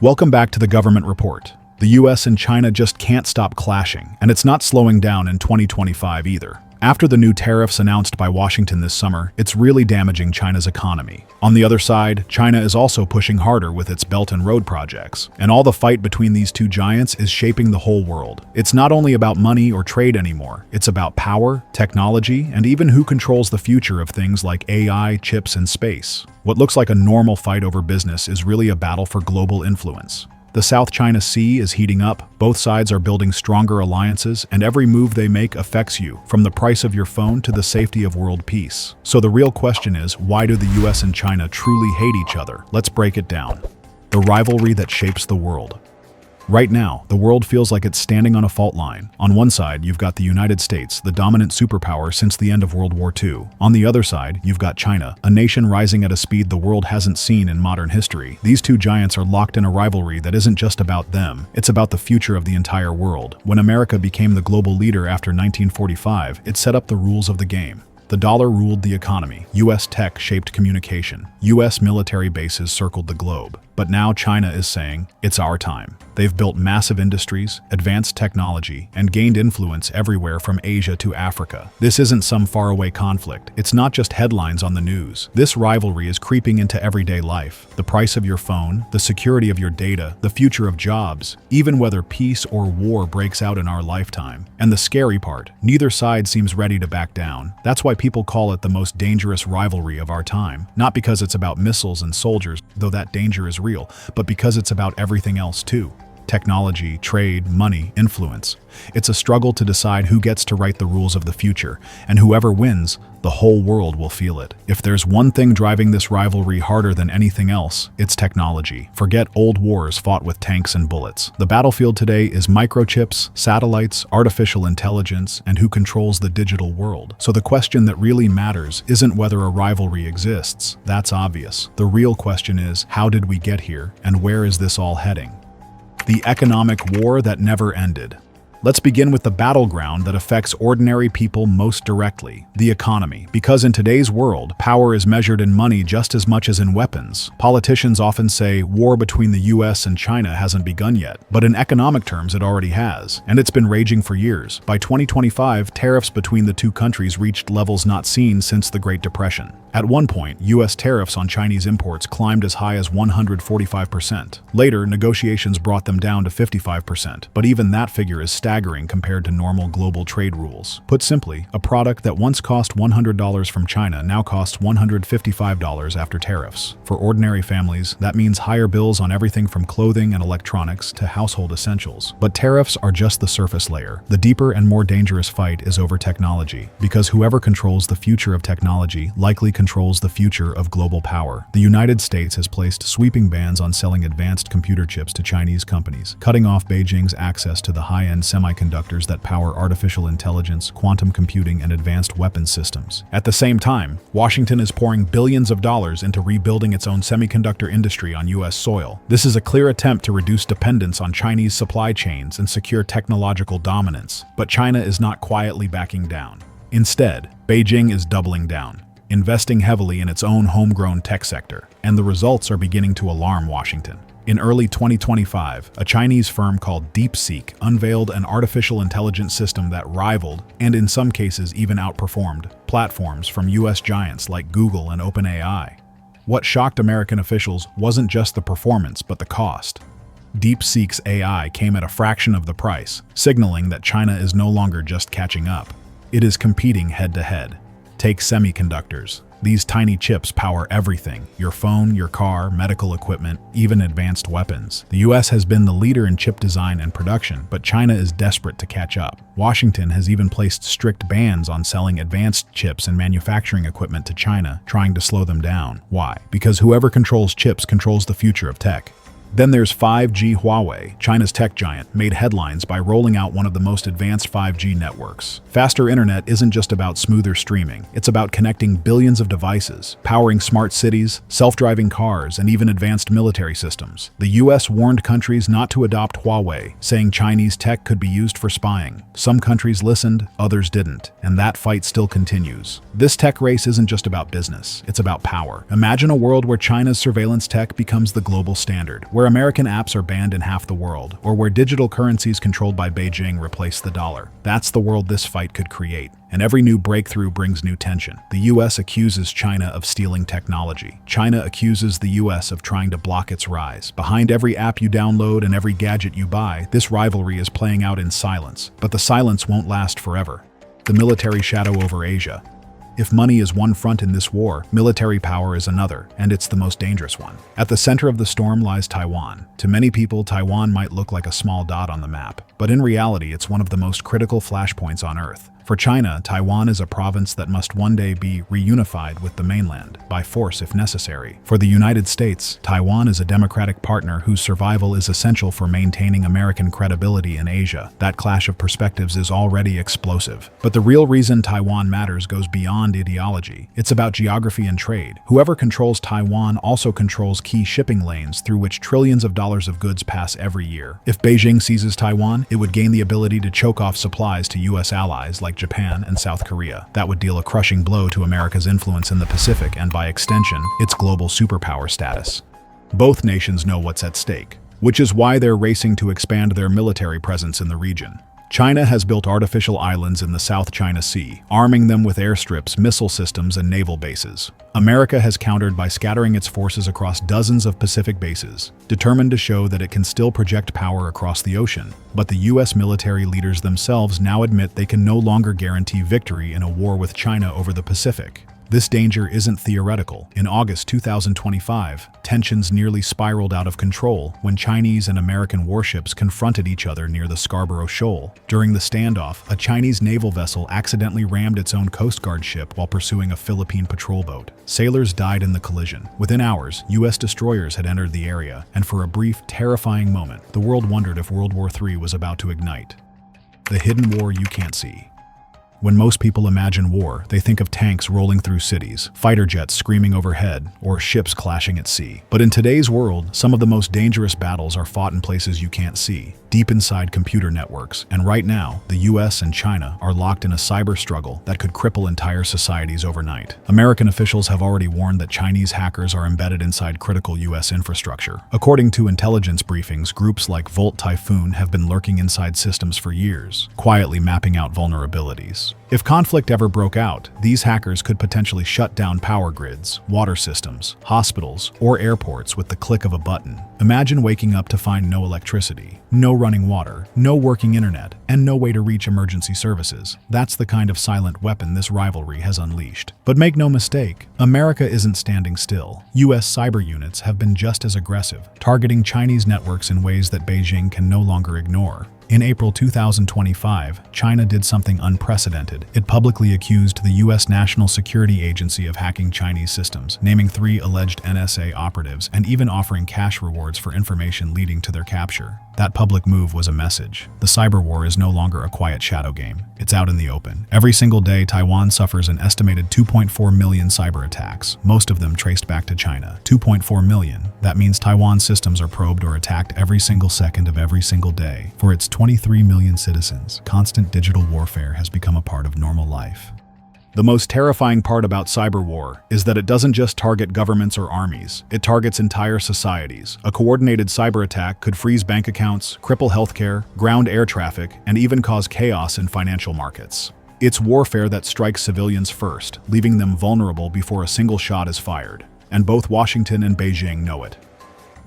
Welcome back to the government report. The US and China just can't stop clashing, and it's not slowing down in 2025 either. After the new tariffs announced by Washington this summer, it's really damaging China's economy. On the other side, China is also pushing harder with its Belt and Road projects, and all the fight between these two giants is shaping the whole world. It's not only about money or trade anymore, it's about power, technology, and even who controls the future of things like AI, chips, and space. What looks like a normal fight over business is really a battle for global influence. The South China Sea is heating up, both sides are building stronger alliances, and every move they make affects you, from the price of your phone to the safety of world peace. So the real question is, why do the US and China truly hate each other? Let's break it down. The rivalry that shapes the world. Right now, the world feels like it's standing on a fault line. On one side, you've got the United States, the dominant superpower since the end of World War II. On the other side, you've got China, a nation rising at a speed the world hasn't seen in modern history. These two giants are locked in a rivalry that isn't just about them, it's about the future of the entire world. When America became the global leader after 1945, it set up the rules of the game. The dollar ruled the economy, US tech shaped communication, US military bases circled the globe. But now China is saying, it's our time. They've built massive industries, advanced technology, and gained influence everywhere from Asia to Africa. This isn't some faraway conflict. It's not just headlines on the news. This rivalry is creeping into everyday life. The price of your phone, the security of your data, the future of jobs, even whether peace or war breaks out in our lifetime. And the scary part, neither side seems ready to back down. That's why people call it the most dangerous rivalry of our time. Not because it's about missiles and soldiers, though that danger is real, but because it's about everything else too. Technology, trade, money, influence. It's a struggle to decide who gets to write the rules of the future, and whoever wins, the whole world will feel it. If there's one thing driving this rivalry harder than anything else, it's technology. Forget old wars fought with tanks and bullets. The battlefield today is microchips, satellites, artificial intelligence, and who controls the digital world. So the question that really matters isn't whether a rivalry exists. That's obvious. The real question is, how did we get here, and where is this all heading? The economic war that never ended. Let's begin with the battleground that affects ordinary people most directly, the economy. Because in today's world, power is measured in money just as much as in weapons. Politicians often say war between the US and China hasn't begun yet, but in economic terms it already has, and it's been raging for years. By 2025, tariffs between the two countries reached levels not seen since the Great Depression. At one point, US tariffs on Chinese imports climbed as high as 145%. Later, negotiations brought them down to 55%, but even that figure is staggering compared to normal global trade rules. Put simply, a product that once cost $100 from China now costs $155 after tariffs. For ordinary families, that means higher bills on everything from clothing and electronics to household essentials. But tariffs are just the surface layer. The deeper and more dangerous fight is over technology, because whoever controls the future of technology likely controls the future of global power. The United States has placed sweeping bans on selling advanced computer chips to Chinese companies, cutting off Beijing's access to the high-end semiconductors that power artificial intelligence, quantum computing, and advanced weapons systems. At the same time, Washington is pouring billions of dollars into rebuilding its own semiconductor industry on US soil. This is a clear attempt to reduce dependence on Chinese supply chains and secure technological dominance. But China is not quietly backing down. Instead, Beijing is doubling down, investing heavily in its own homegrown tech sector, and the results are beginning to alarm Washington. In early 2025, a Chinese firm called DeepSeek unveiled an artificial intelligence system that rivaled, and in some cases even outperformed, platforms from US giants like Google and OpenAI. What shocked American officials wasn't just the performance, but the cost. DeepSeek's AI came at a fraction of the price, signaling that China is no longer just catching up. It is competing head-to-head. Take semiconductors. These tiny chips power everything: your phone, your car, medical equipment, even advanced weapons. The US has been the leader in chip design and production, but China is desperate to catch up. Washington has even placed strict bans on selling advanced chips and manufacturing equipment to China, trying to slow them down. Why? Because whoever controls chips controls the future of tech. Then there's 5G. Huawei, China's tech giant, made headlines by rolling out one of the most advanced 5G networks. Faster internet isn't just about smoother streaming, it's about connecting billions of devices, powering smart cities, self-driving cars, and even advanced military systems. The US warned countries not to adopt Huawei, saying Chinese tech could be used for spying. Some countries listened, others didn't, and that fight still continues. This tech race isn't just about business, it's about power. Imagine a world where China's surveillance tech becomes the global standard, where where American apps are banned in half the world, or where digital currencies controlled by Beijing replace the dollar. That's the world this fight could create. And every new breakthrough brings new tension. The US accuses China of stealing technology. China accuses the US of trying to block its rise. Behind every app you download and every gadget you buy, this rivalry is playing out in silence. But the silence won't last forever. The military shadow over Asia. If money is one front in this war, military power is another, and it's the most dangerous one. At the center of the storm lies Taiwan. To many people, Taiwan might look like a small dot on the map, but in reality, it's one of the most critical flashpoints on Earth. For China, Taiwan is a province that must one day be reunified with the mainland, by force if necessary. For the United States, Taiwan is a democratic partner whose survival is essential for maintaining American credibility in Asia. That clash of perspectives is already explosive. But the real reason Taiwan matters goes beyond ideology. It's about geography and trade. Whoever controls Taiwan also controls key shipping lanes through which trillions of dollars of goods pass every year. If Beijing seizes Taiwan, it would gain the ability to choke off supplies to US allies like Japan and South Korea. That would deal a crushing blow to America's influence in the Pacific and, by extension, its global superpower status. Both nations know what's at stake, which is why they're racing to expand their military presence in the region. China has built artificial islands in the South China Sea, arming them with airstrips, missile systems, and naval bases. America has countered by scattering its forces across dozens of Pacific bases, determined to show that it can still project power across the ocean. But the US military leaders themselves now admit they can no longer guarantee victory in a war with China over the Pacific. This danger isn't theoretical. In August 2025, tensions nearly spiraled out of control when Chinese and American warships confronted each other near the Scarborough Shoal. During the standoff, a Chinese naval vessel accidentally rammed its own Coast Guard ship while pursuing a Philippine patrol boat. Sailors died in the collision. Within hours, US destroyers had entered the area, and for a brief, terrifying moment, the world wondered if World War III was about to ignite. The hidden war you can't see. When most people imagine war, they think of tanks rolling through cities, fighter jets screaming overhead, or ships clashing at sea. But in today's world, some of the most dangerous battles are fought in places you can't see, deep inside computer networks. And right now, the US and China are locked in a cyber struggle that could cripple entire societies overnight. American officials have already warned that Chinese hackers are embedded inside critical US infrastructure. According to intelligence briefings, groups like Volt Typhoon have been lurking inside systems for years, quietly mapping out vulnerabilities. If conflict ever broke out, these hackers could potentially shut down power grids, water systems, hospitals, or airports with the click of a button. Imagine waking up to find no electricity, no running water, no working internet, and no way to reach emergency services. That's the kind of silent weapon this rivalry has unleashed. But make no mistake, America isn't standing still. US cyber units have been just as aggressive, targeting Chinese networks in ways that Beijing can no longer ignore. In April 2025, China did something unprecedented. It publicly accused the U.S. National Security Agency of hacking Chinese systems, naming 3 alleged NSA operatives and even offering cash rewards for information leading to their capture. That public move was a message. The cyber war is no longer a quiet shadow game. It's out in the open. Every single day, Taiwan suffers an estimated 2.4 million cyber attacks, most of them traced back to China. 2.4 million. That means Taiwan's systems are probed or attacked every single second of every single day. For its 23 million citizens, constant digital warfare has become a part of normal life. The most terrifying part about cyber war is that it doesn't just target governments or armies, it targets entire societies. A coordinated cyber attack could freeze bank accounts, cripple healthcare, ground air traffic, and even cause chaos in financial markets. It's warfare that strikes civilians first, leaving them vulnerable before a single shot is fired. And both Washington and Beijing know it.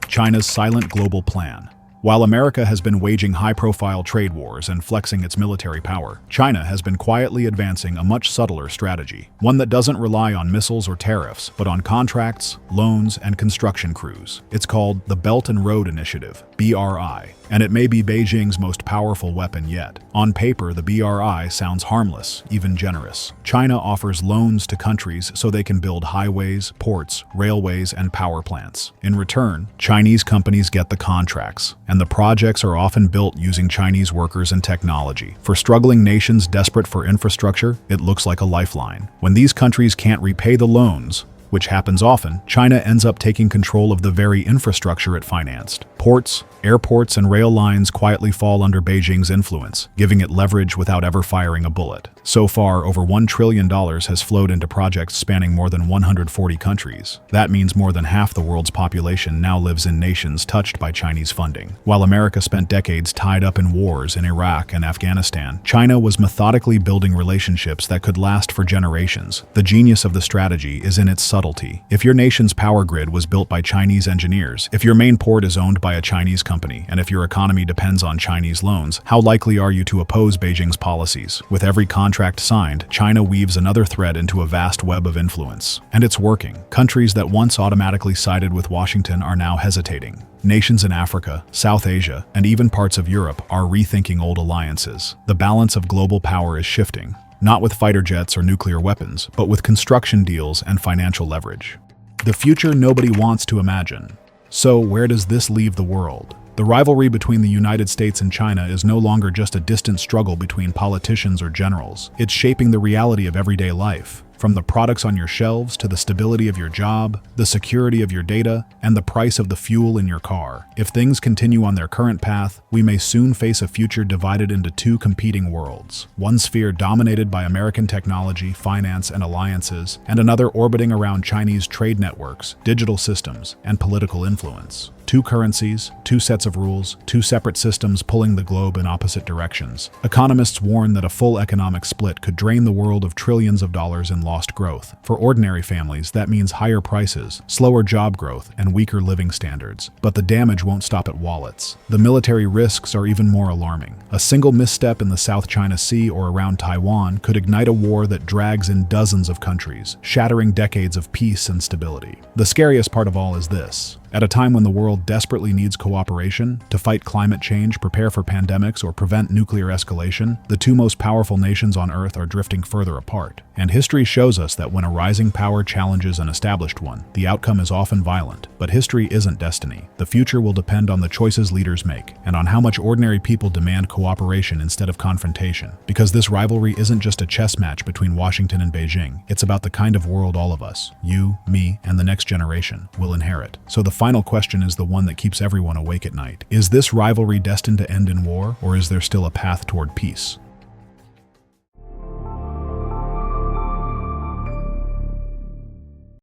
China's silent global plan. While America has been waging high-profile trade wars and flexing its military power, China has been quietly advancing a much subtler strategy, one that doesn't rely on missiles or tariffs, but on contracts, loans, and construction crews. It's called the Belt and Road Initiative, BRI, and it may be Beijing's most powerful weapon yet. On paper, the BRI sounds harmless, even generous. China offers loans to countries so they can build highways, ports, railways, and power plants. In return, Chinese companies get the contracts, and the projects are often built using Chinese workers and technology. For struggling nations desperate for infrastructure, it looks like a lifeline. When these countries can't repay the loans, which happens often, China ends up taking control of the very infrastructure it financed. Ports, airports, and rail lines quietly fall under Beijing's influence, giving it leverage without ever firing a bullet. So far, over $1 trillion has flowed into projects spanning more than 140 countries. That means more than half the world's population now lives in nations touched by Chinese funding. While America spent decades tied up in wars in Iraq and Afghanistan, China was methodically building relationships that could last for generations. The genius of the strategy is in its subtlety. If your nation's power grid was built by Chinese engineers, if your main port is owned by a Chinese company, and if your economy depends on Chinese loans, how likely are you to oppose Beijing's policies? With every contract signed, China weaves another thread into a vast web of influence. And it's working. Countries that once automatically sided with Washington are now hesitating. Nations in Africa, South Asia, and even parts of Europe are rethinking old alliances. The balance of global power is shifting, not with fighter jets or nuclear weapons, but with construction deals and financial leverage. The future nobody wants to imagine. So, where does this leave the world? The rivalry between the United States and China is no longer just a distant struggle between politicians or generals. It's shaping the reality of everyday life. From the products on your shelves to the stability of your job, the security of your data, and the price of the fuel in your car. If things continue on their current path, we may soon face a future divided into two competing worlds. One sphere dominated by American technology, finance, and alliances, and another orbiting around Chinese trade networks, digital systems, and political influence. Two currencies, two sets of rules, two separate systems pulling the globe in opposite directions. Economists warn that a full economic split could drain the world of trillions of dollars in lost growth. For ordinary families, that means higher prices, slower job growth, and weaker living standards. But the damage won't stop at wallets. The military risks are even more alarming. A single misstep in the South China Sea or around Taiwan could ignite a war that drags in dozens of countries, shattering decades of peace and stability. The scariest part of all is this. At a time when the world desperately needs cooperation to fight climate change, prepare for pandemics, or prevent nuclear escalation, the two most powerful nations on Earth are drifting further apart. And history shows us that when a rising power challenges an established one, the outcome is often violent. But history isn't destiny. The future will depend on the choices leaders make, and on how much ordinary people demand cooperation instead of confrontation. Because this rivalry isn't just a chess match between Washington and Beijing, it's about the kind of world all of us, you, me, and the next generation, will inherit. So the final question is the one that keeps everyone awake at night. Is this rivalry destined to end in war, or is there still a path toward peace?